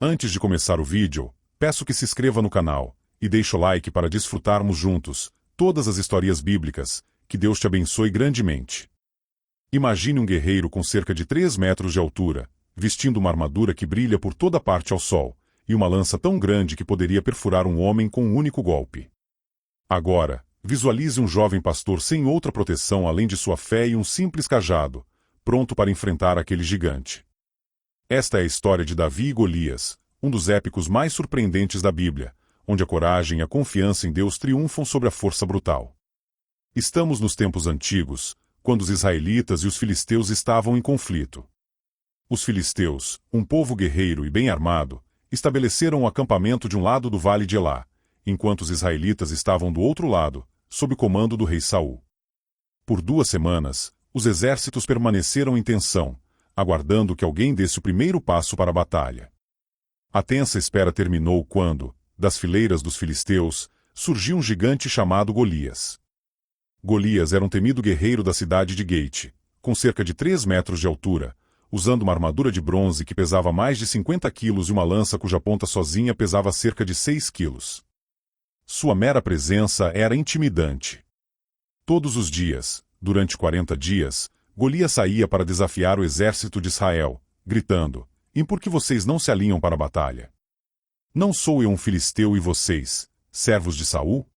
Antes de começar o vídeo, peço que se inscreva no canal e deixe o like para desfrutarmos juntos todas as histórias bíblicas. Que Deus te abençoe grandemente. Imagine um guerreiro com cerca de 3 metros de altura, vestindo uma armadura que brilha por toda parte ao sol, e uma lança tão grande que poderia perfurar um homem com um único golpe. Agora, visualize um jovem pastor sem outra proteção além de sua fé e um simples cajado, pronto para enfrentar aquele gigante. Esta é a história de Davi e Golias, um dos épicos mais surpreendentes da Bíblia, onde a coragem e a confiança em Deus triunfam sobre a força brutal. Estamos nos tempos antigos, quando os israelitas e os filisteus estavam em conflito. Os filisteus, um povo guerreiro e bem armado, estabeleceram um acampamento de um lado do vale de Elá, enquanto os israelitas estavam do outro lado, sob o comando do rei Saul. Por 2 semanas, os exércitos permaneceram em tensão, aguardando que alguém desse o primeiro passo para a batalha. A tensa espera terminou quando, das fileiras dos filisteus, surgiu um gigante chamado Golias. Golias era um temido guerreiro da cidade de Gate, com cerca de 3 metros de altura, usando uma armadura de bronze que pesava mais de 50 quilos e uma lança cuja ponta sozinha pesava cerca de 6 quilos. Sua mera presença era intimidante. Todos os dias, durante 40 dias, Golias saía para desafiar o exército de Israel, gritando: "E por que vocês não se alinham para a batalha? Não sou eu um filisteu e vocês, servos de Saul?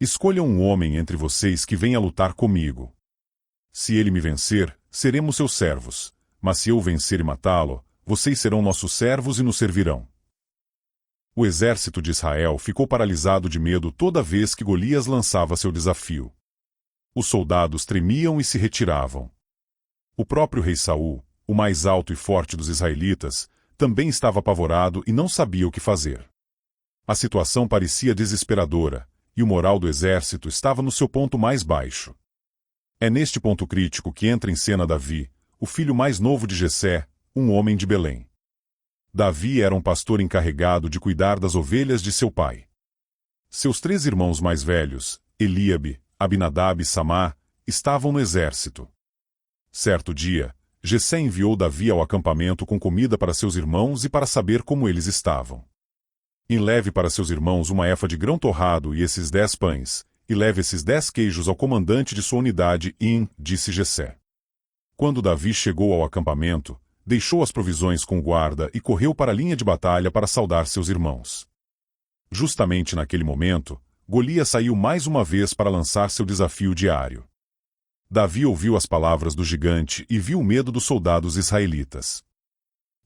Escolham um homem entre vocês que venha lutar comigo. Se ele me vencer, seremos seus servos, mas se eu vencer e matá-lo, vocês serão nossos servos e nos servirão." O exército de Israel ficou paralisado de medo toda vez que Golias lançava seu desafio. Os soldados tremiam e se retiravam. O próprio rei Saul, o mais alto e forte dos israelitas, também estava apavorado e não sabia o que fazer. A situação parecia desesperadora, e o moral do exército estava no seu ponto mais baixo. É neste ponto crítico que entra em cena Davi, o filho mais novo de Jessé, um homem de Belém. Davi era um pastor encarregado de cuidar das ovelhas de seu pai. Seus 3 irmãos mais velhos, Eliabe, Abinadab e Samá, estavam no exército. Certo dia, Jessé enviou Davi ao acampamento com comida para seus irmãos e para saber como eles estavam. "E leve para seus irmãos uma efa de grão torrado e esses 10 pães, e leve esses 10 queijos ao comandante de sua unidade", disse Jessé. Quando Davi chegou ao acampamento, deixou as provisões com o guarda e correu para a linha de batalha para saudar seus irmãos. Justamente naquele momento, Golias saiu mais uma vez para lançar seu desafio diário. Davi ouviu as palavras do gigante e viu o medo dos soldados israelitas.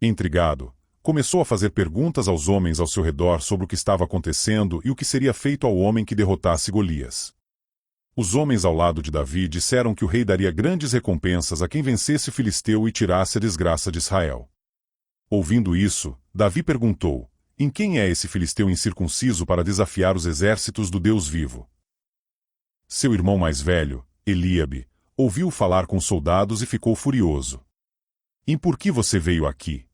Intrigado, começou a fazer perguntas aos homens ao seu redor sobre o que estava acontecendo e o que seria feito ao homem que derrotasse Golias. Os homens ao lado de Davi disseram que o rei daria grandes recompensas a quem vencesse o filisteu e tirasse a desgraça de Israel. Ouvindo isso, Davi perguntou: "Em quem é esse filisteu incircunciso para desafiar os exércitos do Deus vivo?" Seu irmão mais velho, Eliabe, ouviu falar com os soldados e ficou furioso. "E por que você veio aqui?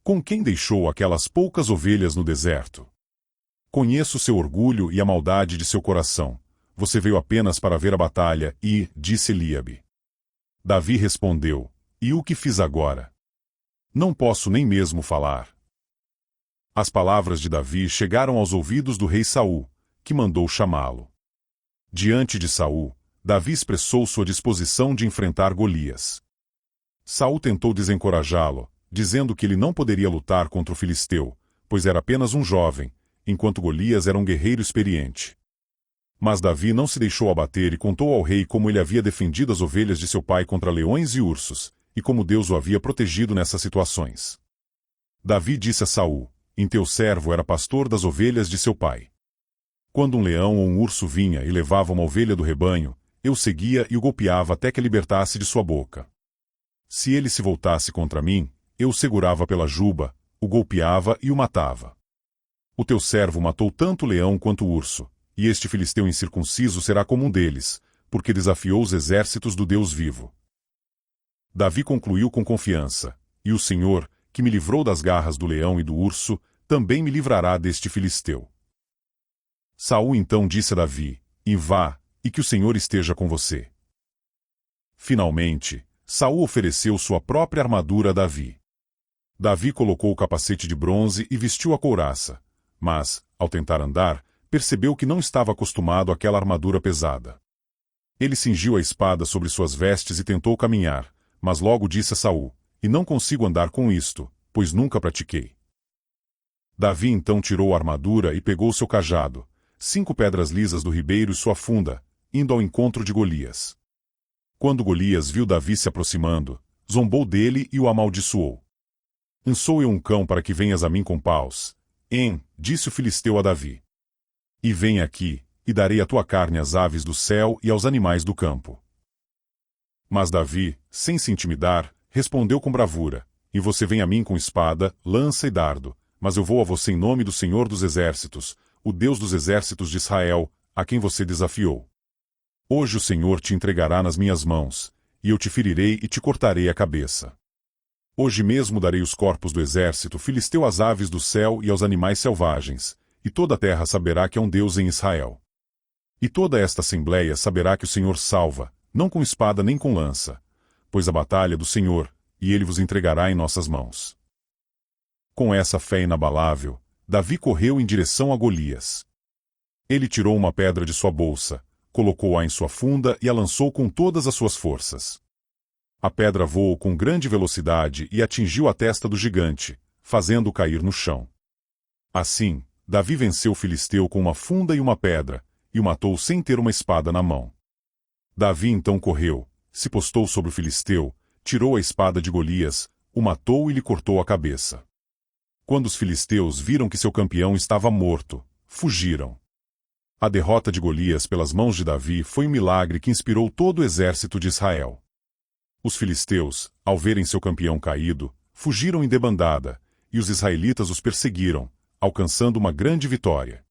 Com quem deixou aquelas poucas ovelhas no deserto? Conheço seu orgulho e a maldade de seu coração. Você veio apenas para ver a batalha disse Eliabe. Davi respondeu: "E o que fiz agora? Não posso nem mesmo falar." As palavras de Davi chegaram aos ouvidos do rei Saul, que mandou chamá-lo. Diante de Saul, Davi expressou sua disposição de enfrentar Golias. Saul tentou desencorajá-lo, dizendo que ele não poderia lutar contra o filisteu, pois era apenas um jovem, enquanto Golias era um guerreiro experiente. Mas Davi não se deixou abater e contou ao rei como ele havia defendido as ovelhas de seu pai contra leões e ursos, e como Deus o havia protegido nessas situações. Davi disse a Saul: "Em teu servo era pastor das ovelhas de seu pai. Quando um leão ou um urso vinha e levava uma ovelha do rebanho, eu seguia e o golpeava até que a libertasse de sua boca. Se ele se voltasse contra mim, eu o segurava pela juba, o golpeava e o matava. O teu servo matou tanto o leão quanto o urso, e este filisteu incircunciso será como um deles, porque desafiou os exércitos do Deus vivo." Davi concluiu com confiança: "E o Senhor, que me livrou das garras do leão e do urso, também me livrará deste filisteu." Saul então disse a Davi: "E vá, e que o Senhor esteja com você." Finalmente, Saul ofereceu sua própria armadura a Davi. Davi colocou o capacete de bronze e vestiu a couraça, mas, ao tentar andar, percebeu que não estava acostumado àquela armadura pesada. Ele cingiu a espada sobre suas vestes e tentou caminhar, mas logo disse a Saul: "E não consigo andar com isto, pois nunca pratiquei." Davi então tirou a armadura e pegou seu cajado, 5 pedras lisas do ribeiro e sua funda, indo ao encontro de Golias. Quando Golias viu Davi se aproximando, zombou dele e o amaldiçoou. "Sou eu um cão para que venhas a mim com paus?" Disse o filisteu a Davi. "E vem aqui, e darei a tua carne às aves do céu e aos animais do campo." Mas Davi, sem se intimidar, respondeu com bravura: "E você vem a mim com espada, lança e dardo, mas eu vou a você em nome do Senhor dos Exércitos, o Deus dos exércitos de Israel, a quem você desafiou. Hoje o Senhor te entregará nas minhas mãos, e eu te ferirei e te cortarei a cabeça. Hoje mesmo darei os corpos do exército filisteu às aves do céu e aos animais selvagens, e toda a terra saberá que há um Deus em Israel. E toda esta assembleia saberá que o Senhor salva, não com espada nem com lança, pois a batalha é do Senhor, e ele vos entregará em nossas mãos." Com essa fé inabalável, Davi correu em direção a Golias. Ele tirou uma pedra de sua bolsa, colocou-a em sua funda e a lançou com todas as suas forças. A pedra voou com grande velocidade e atingiu a testa do gigante, fazendo-o cair no chão. Assim, Davi venceu o filisteu com uma funda e uma pedra, e o matou sem ter uma espada na mão. Davi então correu, se postou sobre o filisteu, tirou a espada de Golias, o matou e lhe cortou a cabeça. Quando os filisteus viram que seu campeão estava morto, fugiram. A derrota de Golias pelas mãos de Davi foi um milagre que inspirou todo o exército de Israel. Os filisteus, ao verem seu campeão caído, fugiram em debandada, e os israelitas os perseguiram, alcançando uma grande vitória.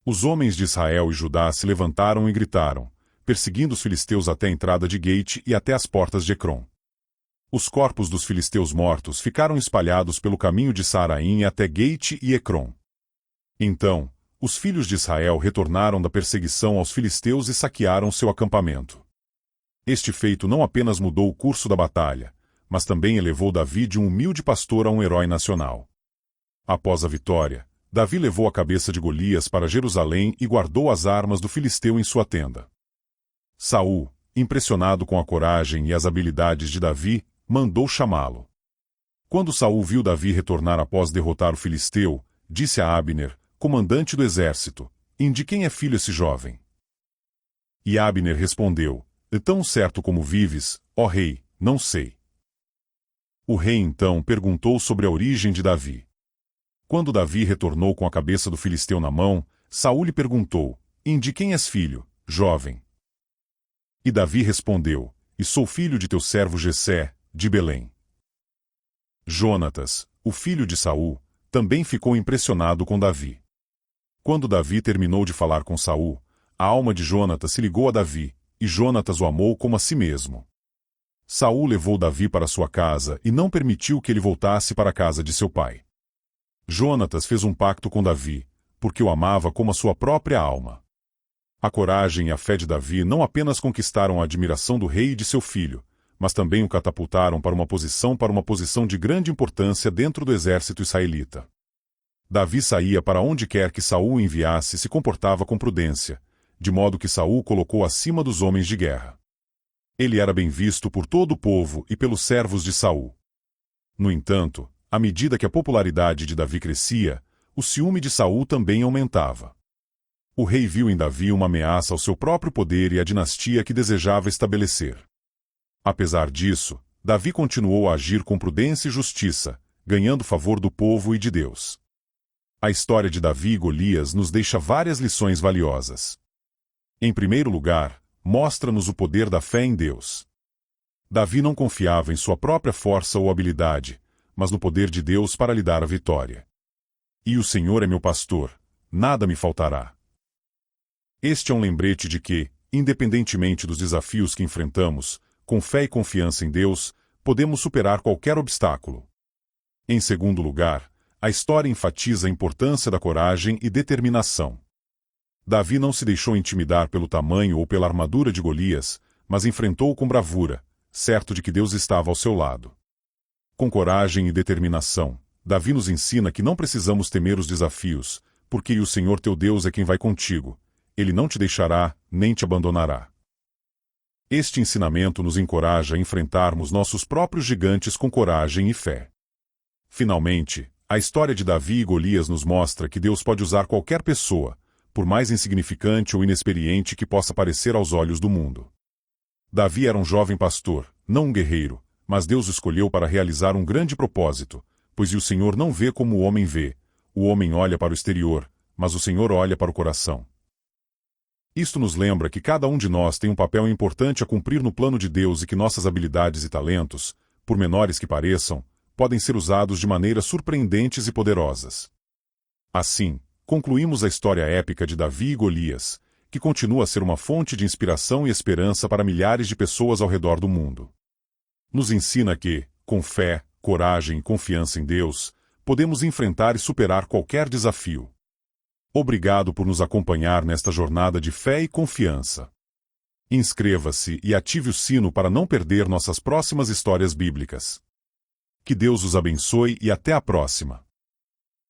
Os homens de Israel e Judá se levantaram e gritaram, perseguindo os filisteus até a entrada de Gate e até as portas de Ecrom. Os corpos dos filisteus mortos ficaram espalhados pelo caminho de Saaraim até Gate e Ecrom. Então, os filhos de Israel retornaram da perseguição aos filisteus e saquearam seu acampamento. Este feito não apenas mudou o curso da batalha, mas também elevou Davi de um humilde pastor a um herói nacional. Após a vitória, Davi levou a cabeça de Golias para Jerusalém e guardou as armas do filisteu em sua tenda. Saul, impressionado com a coragem e as habilidades de Davi, mandou chamá-lo. Quando Saul viu Davi retornar após derrotar o filisteu, disse a Abner, comandante do exército: "De quem é filho esse jovem?" E Abner respondeu: "Tão certo como vives, ó rei, não sei." O rei então perguntou sobre a origem de Davi. Quando Davi retornou com a cabeça do filisteu na mão, Saul lhe perguntou: "De quem és filho, jovem?" E Davi respondeu: "E sou filho de teu servo Jessé, de Belém." Jonatas, o filho de Saul, também ficou impressionado com Davi. Quando Davi terminou de falar com Saul, a alma de Jonatas se ligou a Davi, e Jonatas o amou como a si mesmo. Saul levou Davi para sua casa e não permitiu que ele voltasse para a casa de seu pai. Jonatas fez um pacto com Davi, porque o amava como a sua própria alma. A coragem e a fé de Davi não apenas conquistaram a admiração do rei e de seu filho, mas também o catapultaram para uma posição de grande importância dentro do exército israelita. Davi saía para onde quer que Saul o enviasse e se comportava com prudência, de modo que Saul o colocou acima dos homens de guerra. Ele era bem visto por todo o povo e pelos servos de Saul. No entanto, à medida que a popularidade de Davi crescia, o ciúme de Saul também aumentava. O rei viu em Davi uma ameaça ao seu próprio poder e à dinastia que desejava estabelecer. Apesar disso, Davi continuou a agir com prudência e justiça, ganhando favor do povo e de Deus. A história de Davi e Golias nos deixa várias lições valiosas. Em primeiro lugar, mostra-nos o poder da fé em Deus. Davi não confiava em sua própria força ou habilidade, mas no poder de Deus para lhe dar a vitória. "E o Senhor é meu pastor, nada me faltará." Este é um lembrete de que, independentemente dos desafios que enfrentamos, com fé e confiança em Deus, podemos superar qualquer obstáculo. Em segundo lugar, a história enfatiza a importância da coragem e determinação. Davi não se deixou intimidar pelo tamanho ou pela armadura de Golias, mas enfrentou-o com bravura, certo de que Deus estava ao seu lado. Com coragem e determinação, Davi nos ensina que não precisamos temer os desafios, porque o Senhor teu Deus é quem vai contigo. Ele não te deixará, nem te abandonará. Este ensinamento nos encoraja a enfrentarmos nossos próprios gigantes com coragem e fé. Finalmente, a história de Davi e Golias nos mostra que Deus pode usar qualquer pessoa, por mais insignificante ou inexperiente que possa parecer aos olhos do mundo. Davi era um jovem pastor, não um guerreiro, mas Deus o escolheu para realizar um grande propósito, pois o Senhor não vê como o homem vê, o homem olha para o exterior, mas o Senhor olha para o coração. Isto nos lembra que cada um de nós tem um papel importante a cumprir no plano de Deus e que nossas habilidades e talentos, por menores que pareçam, podem ser usados de maneiras surpreendentes e poderosas. Assim, concluímos a história épica de Davi e Golias, que continua a ser uma fonte de inspiração e esperança para milhares de pessoas ao redor do mundo. Nos ensina que, com fé, coragem e confiança em Deus, podemos enfrentar e superar qualquer desafio. Obrigado por nos acompanhar nesta jornada de fé e confiança. Inscreva-se e ative o sino para não perder nossas próximas histórias bíblicas. Que Deus os abençoe e até a próxima.